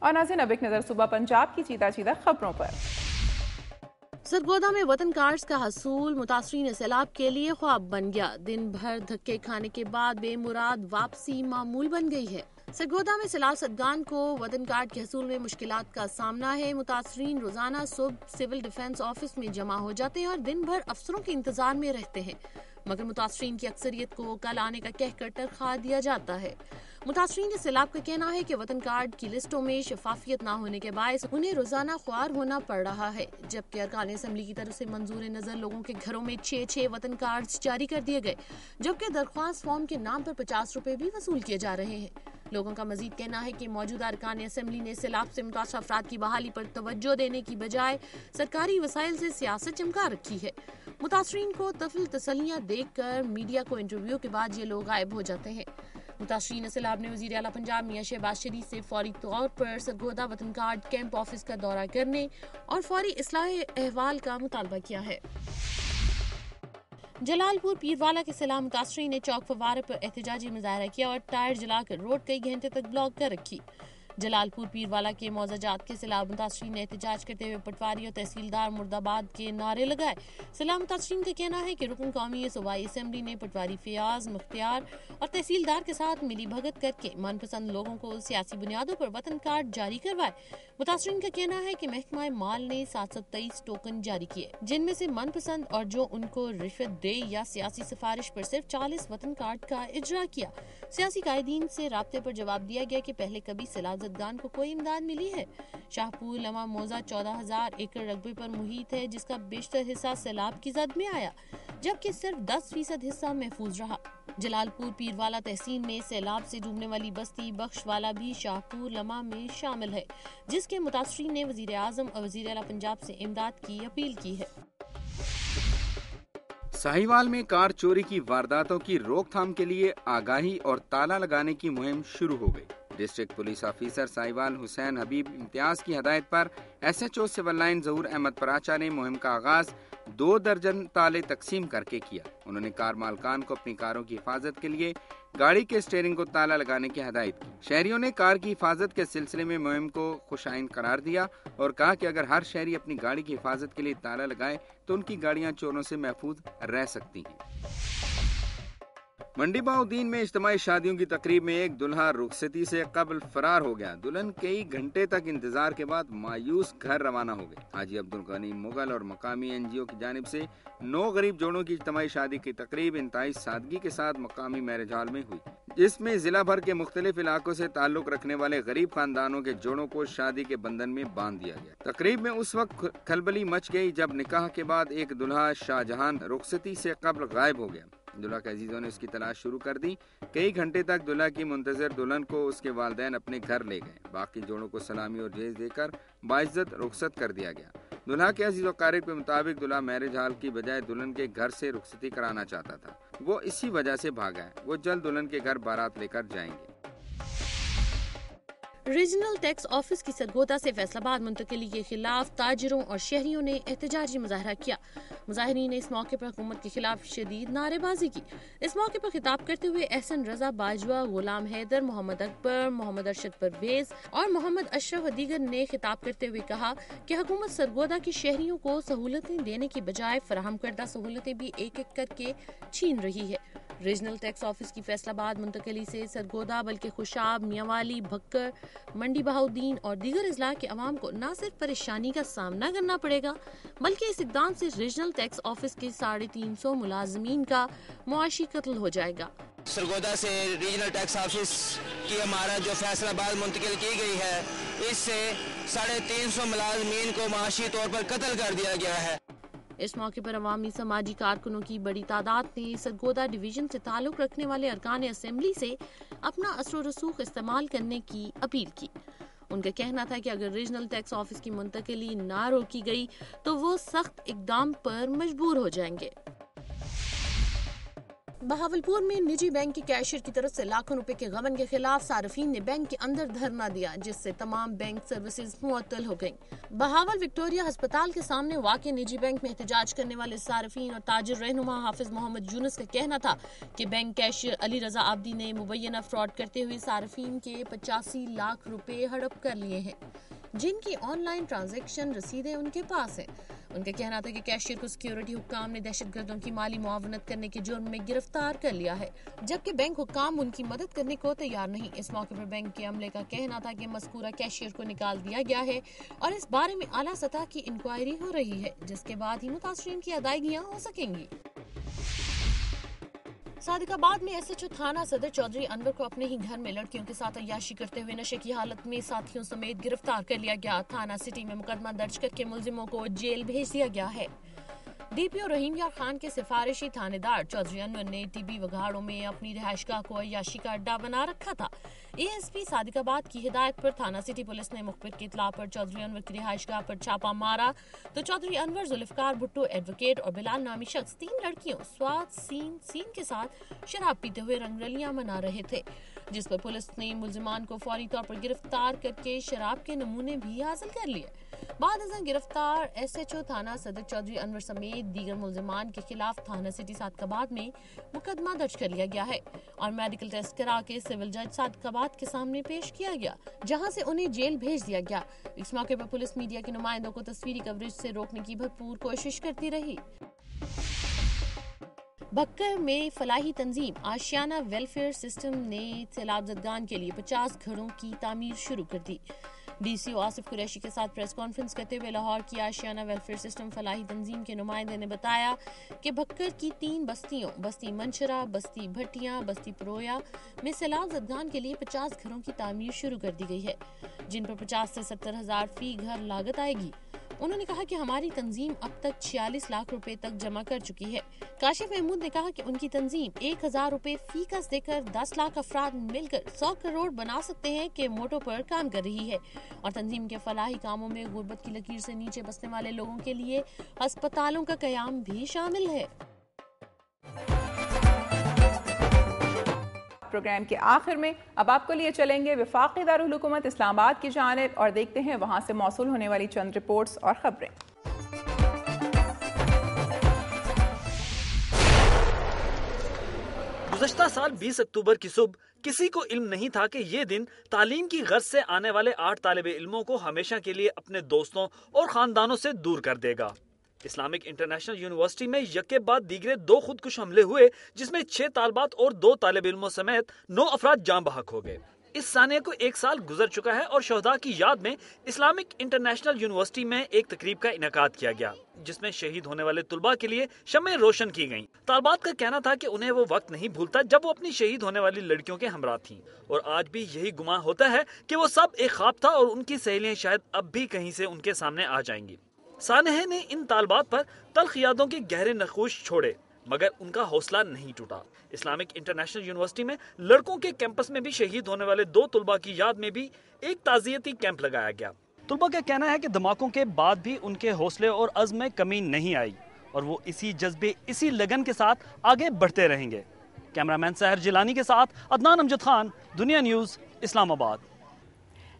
اور ناظرین اب ایک نظر صوبہ پنجاب کی چیدہ چیدہ خبروں پر۔ سرگودا میں وطن کارڈز کا حصول متاثرین سیلاب کے لیے خواب بن گیا۔ دن بھر دھکے کھانے کے بعد بے مراد واپسی معمول بن گئی ہے۔ سرگودا میں سیلاب زدگان کو وطن کارڈ کے حصول میں مشکلات کا سامنا ہے۔ متاثرین روزانہ صبح سول ڈیفنس آفس میں جمع ہو جاتے ہیں اور دن بھر افسروں کے انتظار میں رہتے ہیں، مگر متاثرین کی اکثریت کو کل آنے کا کہہ کر تنخواہ دیا جاتا ہے۔ متاثرین سیلاب کا کہنا ہے کہ وطن کارڈ کی لسٹوں میں شفافیت نہ ہونے کے باعث انہیں روزانہ خوار ہونا پڑ رہا ہے، جبکہ ارکان اسمبلی کی طرف سے منظور نظر لوگوں کے گھروں میں 6 وطن کارڈز جاری کر دیے گئے، جبکہ درخواست فارم کے نام پر 50 روپے بھی وصول کیے جا رہے ہیں۔ لوگوں کا مزید کہنا ہے کہ موجودہ ارکان اسمبلی نے سیلاب سے متاثرہ افراد کی بحالی پر توجہ دینے کی بجائے سرکاری وسائل سے سیاست چمکا رکھی ہے۔ متاثرین کو طفل تسلیاں دیکھ کر میڈیا کو انٹرویو کے بعد یہ لوگ غائب ہو جاتے ہیں۔ متاثرین سیلاب نے وزیر اعلیٰ پنجاب میاں شہباز شریف سے فوری طور پر سرگودا وطن کارڈ کیمپ آفس کا دورہ کرنے اور فوری اصلاح احوال کا مطالبہ کیا ہے۔ جلال پور پیروالا کے سیلاب متاثرین نے چوک فوارے پر احتجاجی مظاہرہ کیا اور ٹائر جلا کر روڈ کئی گھنٹے تک بلاک کر رکھی۔ جلال پور پیروالا کے موضع جات کے سیلاب متاثرین نے احتجاج کرتے ہوئے پٹواری اور تحصیلدار مرد آباد کے نعرے لگائے۔ سیلاب متاثرین کا کہنا ہے کہ رکن قومی صوبائی اسمبلی نے پٹواری فیاض مختار اور تحصیلدار کے ساتھ ملی بھگت کر کے من پسند لوگوں کو سیاسی بنیادوں پر وطن کارڈ جاری کروائے۔ متاثرین کا کہنا ہے کہ محکمہ مال نے 723 ٹوکن جاری کیے، جن میں سے من پسند اور جو ان کو رشوت دے یا سیاسی سفارش پر صرف 40 وطن کارڈ کا اجرا کیا۔ سیاسی قائدین سے رابطے پر جواب دیا گیا کہ پہلے کبھی سیلاب زدگان کو کوئی امداد ملی ہے۔ شاہپور لمح موضع 14,000 ایکڑ رقبے پر محیط ہے، جس کا بیشتر حصہ سیلاب کی زد میں آیا، جبکہ صرف 10% حصہ محفوظ رہا۔ جلال پور پیروالا تحصیل میں سیلاب سے ڈوبنے والی بستی بخش والا بھی شاہپور لمح میں شامل ہے، جس کے متاثرین نے وزیر اعظم اور وزیر اعلیٰ پنجاب سے امداد کی اپیل کی ہے۔ ساہیوال میں کار چوری کی وارداتوں کی روک تھام کے لیے آگاہی اور تالا لگانے کی مہم شروع ہو گئی۔ District police officer Sahiwal Hussain Habib Imtiaz کی ہدایت پر S H O civil line Zahoor Ahmed Paracha نے مہم کا آغاز 2 درجن تالے تقسیم کر کے کیا۔ انہوں نے کار مالکان کو اپنی کاروں کی حفاظت کے لیے گاڑی کے اسٹیئرنگ کو تالا لگانے کی ہدایت کی۔ شہریوں نے کار کی حفاظت کے سلسلے میں مہم کو خوش آئند قرار دیا اور کہا کہ اگر ہر شہری اپنی گاڑی کی حفاظت کے لیے تالا لگائے تو ان کی گاڑیاں چوروں سے محفوظ رہ سکتی ہیں۔ منڈی بہاؤدین میں اجتماعی شادیوں کی تقریب میں ایک دلہا رخصتی سے قبل فرار ہو گیا۔ دلہن کئی گھنٹے تک انتظار کے بعد مایوس گھر روانہ ہو گئے۔ حاجی عبدالغنی مغل اور مقامی این جی او کی جانب سے 9 غریب جوڑوں کی اجتماعی شادی کی تقریب انتہائی سادگی کے ساتھ مقامی میرج ہال میں ہوئی، جس میں ضلع بھر کے مختلف علاقوں سے تعلق رکھنے والے غریب خاندانوں کے جوڑوں کو شادی کے بندھن میں باندھ دیا گیا۔ تقریب میں اس وقت کھلبلی مچ گئی جب نکاح کے بعد ایک دلہا شاہ جہان رخصتی سے قبل غائب ہو گیا۔ دلہا کے عزیزوں نے اس کی تلاش شروع کر دی۔ کئی گھنٹے تک دلہا کی منتظر دلہن کو اس کے والدین اپنے گھر لے گئے۔ باقی جوڑوں کو سلامی اور جہیز دے کر باعزت رخصت کر دیا گیا۔ دلہا کے عزیز و اقارب کے مطابق دلہا میرج ہال کی بجائے دلہن کے گھر سے رخصتی کرانا چاہتا تھا، وہ اسی وجہ سے بھاگا ہے۔ وہ جلد دلہن کے گھر بارات لے کر جائیں گے۔ ریجنل ٹیکس آفس کی سرگودا سے فیصل آباد منتقلی کے خلاف تاجروں اور شہریوں نے احتجاجی مظاہرہ کیا۔ مظاہرین نے اس موقع پر حکومت کے خلاف شدید نعرے بازی کی۔ اس موقع پر خطاب کرتے ہوئے احسن رضا باجوہ، غلام حیدر، محمد اکبر، محمد ارشد پرویز اور محمد اشرف و دیگر نے خطاب کرتے ہوئے کہا کہ حکومت سرگودا کے شہریوں کو سہولتیں دینے کی بجائے فراہم کردہ سہولتیں بھی ایک ایک کر کے چھین رہی ہے۔ ریجنل ٹیکس آفس کی فیصل آباد منتقلی سے سرگودا بلکہ خوشاب، میاوالی، بھکر، منڈی بہاؤدین اور دیگر اضلاع کے عوام کو نہ صرف پریشانی کا سامنا کرنا پڑے گا بلکہ اس اقدام سے ریجنل ٹیکس آفس کے 350 ملازمین کا معاشی قتل ہو جائے گا۔ سرگودا سے ریجنل ٹیکس آفس کی عمارت جو فیصل آباد منتقل کی گئی ہے، اس سے 350 ملازمین کو معاشی طور پر قتل کر دیا گیا ہے۔ اس موقع پر عوامی سماجی کارکنوں کی بڑی تعداد نے سرگودا ڈویژن سے تعلق رکھنے والے ارکان اسمبلی سے اپنا اثر و رسوخ استعمال کرنے کی اپیل کی۔ ان کا کہنا تھا کہ اگر ریجنل ٹیکس آفس کی منتقلی نہ روکی گئی تو وہ سخت اقدام پر مجبور ہو جائیں گے۔ بہاولپور میں نجی بینک کے کیشیئر کی طرف سے لاکھوں روپے کے غبن کے خلاف صارفین نے بینک کے اندر دھرنا دیا، جس سے تمام بینک سروسز معطل ہو گئیں۔ بہاول وکٹوریہ ہسپتال کے سامنے واقع نجی بینک میں احتجاج کرنے والے صارفین اور تاجر رہنما حافظ محمد یونس کا کہنا تھا کہ بینک کیشیئر علی رضا عابدی نے مبینہ فراڈ کرتے ہوئے صارفین کے 85 لاکھ روپے ہڑپ کر لیے ہیں، جن کی آن لائن ٹرانزیکشن رسیدیں ان کے پاس ہیں۔ ان کا کہنا تھا کہ کیشیئر کو سیکیورٹی حکام نے دہشت گردوں کی مالی معاونت کرنے کے جرم میں گرفتار کر لیا ہے، جبکہ بینک حکام ان کی مدد کرنے کو تیار نہیں۔ اس موقع پر بینک کے عملے کا کہنا تھا کہ مذکورہ کیشیئر کو نکال دیا گیا ہے اور اس بارے میں اعلیٰ سطح کی انکوائری ہو رہی ہے، جس کے بعد ہی متاثرین کی ادائیگیاں ہو سکیں گی۔ صادق آباد میں ایس ایچ او تھانہ صدر چودھری انور کو اپنے ہی گھر میں لڑکیوں کے ساتھ عیاشی کرتے ہوئے نشے کی حالت میں ساتھیوں سمیت گرفتار کر لیا گیا۔ تھانہ سٹی میں مقدمہ درج کر کے ملزموں کو جیل بھیج دیا گیا ہے۔ ڈی پی او رحیم یار خان کے سفارشی تھانے دار چودھری انور نے ٹی بی وگھاڑوں میں اپنی رہائش گاہ کو عیاشی کا اڈا بنا رکھا تھا۔ اے ایس پی صادق آباد کی ہدایت پر تھانہ سٹی پولیس نے مخبر کی اطلاع پر چودھری انور کی رہائش گاہ پر چھاپا مارا تو چودھری انور، ذوالفقار بھٹو ایڈوکیٹ اور بلال نامی شخص 3 لڑکیوں سواد سین کے ساتھ شراب پیتے ہوئے رنگ رلیاں منا رہے تھے، جس پر پولیس نے ملزمان کو فوری طور پر گرفتار کر کے شراب کے نمونے بھی حاصل کر لیے۔ بعد ازاں گرفتار ایس ایچ او تھانہ صدر چودھری انور سمیت دیگر ملزمان کے خلاف تھانہ سٹی صادق آباد میں مقدمہ درج کر لیا گیا ہے اور میڈیکل ٹیسٹ کرا کے سول جج صادق آباد کے سامنے پیش کیا گیا، جہاں سے انہیں جیل بھیج دیا گیا۔ اس موقع پر پولیس میڈیا کے نمائندوں کو تصویری کوریج سے روکنے کی بھرپور کوشش کرتی رہی۔ بھکر میں فلاحی تنظیم آشیانہ ویلفیئر سسٹم نے سیلاب زدگان کے لیے 50 گھروں کی تعمیر شروع کر دی۔ ڈی سی او آصف قریشی کے ساتھ پریس کانفرنس کرتے ہوئے لاہور کی آشیانہ ویلفیئر سسٹم فلاحی تنظیم کے نمائندے نے بتایا کہ بھکر کی 3 بستیوں بستی منشرا، بستی بھٹیاں، بستی پرویا میں سیلاب زدگان کے لیے 50 گھروں کی تعمیر شروع کر دی گئی ہے، جن پر 50 سے 70 ہزار فی گھر لاگت آئے گی۔ انہوں نے کہا کہ ہماری تنظیم اب تک 46 لاکھ روپے تک جمع کر چکی ہے۔ کاشف محمود نے کہا کہ ان کی تنظیم 1000 روپے فی کس دے کر 10 لاکھ افراد مل کر 100 کروڑ بنا سکتے ہیں کے موٹو پر کام کر رہی ہے اور تنظیم کے فلاحی کاموں میں غربت کی لکیر سے نیچے بسنے والے لوگوں کے لیے ہسپتالوں کا قیام بھی شامل ہے۔ پروگرام کے آخر میں اب آپ کو لیے چلیں گے وفاقی دارالحکومت اسلام آباد کی جانب اور دیکھتے ہیں وہاں سے موصول ہونے والی چند رپورٹس اور خبریں۔ گزشتہ سال 20 اکتوبر کی صبح کسی کو علم نہیں تھا کہ یہ دن تعلیم کی غرض سے آنے والے 8 طالب علموں کو ہمیشہ کے لیے اپنے دوستوں اور خاندانوں سے دور کر دے گا۔ اسلامک انٹرنیشنل یونیورسٹی میں یکے بعد دیگرے 2 خودکش حملے ہوئے، جس میں 6 طالبات اور 2 طالب علموں سمیت 9 افراد جاں بحق ہو گئے۔ اس ثانیہ کو 1 سال گزر چکا ہے اور شہداء کی یاد میں اسلامک انٹرنیشنل یونیورسٹی میں ایک تقریب کا انعقاد کیا گیا، جس میں شہید ہونے والے طلباء کے لیے شمعیں روشن کی گئیں۔ طالبات کا کہنا تھا کہ انہیں وہ وقت نہیں بھولتا جب وہ اپنی شہید ہونے والی لڑکیوں کے ہمراہ تھیں، اور آج بھی یہی گمان ہوتا ہے کہ وہ سب ایک خواب تھا اور ان کی سہیلیاں شاید اب بھی کہیں سے ان کے سامنے آ جائیں گی۔ سانحہ نے ان طالبات پر تلخ یادوں کے گہرے نقوش چھوڑے، مگر ان کا حوصلہ نہیں ٹوٹا۔ اسلامک انٹرنیشنل یونیورسٹی میں لڑکوں کے کیمپس میں بھی شہید ہونے والے 2 طلباء کی یاد میں بھی ایک تعزیتی کیمپ لگایا گیا۔ طلباء کا کہنا ہے کہ دھماکوں کے بعد بھی ان کے حوصلے اور عزم میں کمی نہیں آئی اور وہ اسی جذبے، اسی لگن کے ساتھ آگے بڑھتے رہیں گے۔ کیمرامین سحر جیلانی کے ساتھ عدنان امجد خان، دنیا نیوز، اسلام آباد۔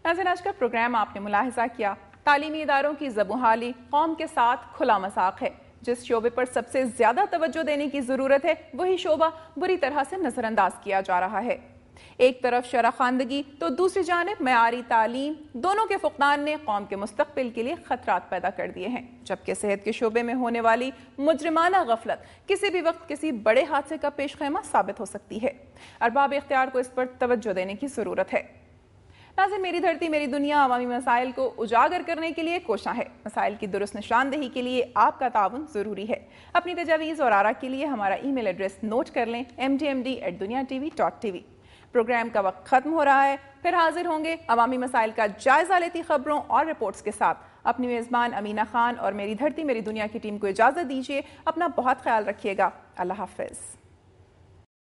ناظرین، آج کا پروگرام آپ نے ملاحظہ کیا، تعلیمی اداروں کی زبحالی قوم کے ساتھ کھلا مذاق ہے۔ جس شعبے پر سب سے زیادہ توجہ دینے کی ضرورت ہے وہی شعبہ بری طرح سے نظر انداز کیا جا رہا ہے۔ ایک طرف شرح خواندگی تو دوسری جانب معیاری تعلیم، دونوں کے فقدان نے قوم کے مستقبل کے لیے خطرات پیدا کر دیے ہیں، جبکہ صحت کے شعبے میں ہونے والی مجرمانہ غفلت کسی بھی وقت کسی بڑے حادثے کا پیش خیمہ ثابت ہو سکتی ہے۔ ارباب اختیار کو اس پر توجہ دینے کی ضرورت ہے۔ ناظرین، میری دھرتی میری دنیا عوامی مسائل کو اجاگر کرنے کے لیے کوشاں ہے۔ مسائل کی درست نشاندہی کے لیے آپ کا تعاون ضروری ہے۔ اپنی تجاویز اور آراء کے لیے ہمارا ای میل ایڈریس نوٹ کر لیں، mdmd@duniatv.tv۔ پروگرام کا وقت ختم ہو رہا ہے، پھر حاضر ہوں گے عوامی مسائل کا جائزہ لیتی خبروں اور رپورٹس کے ساتھ۔ اپنی میزبان امینہ خان اور میری دھرتی میری دنیا کی ٹیم کو اجازت دیجیے۔ اپنا بہت خیال رکھیے گا۔ اللہ حافظ۔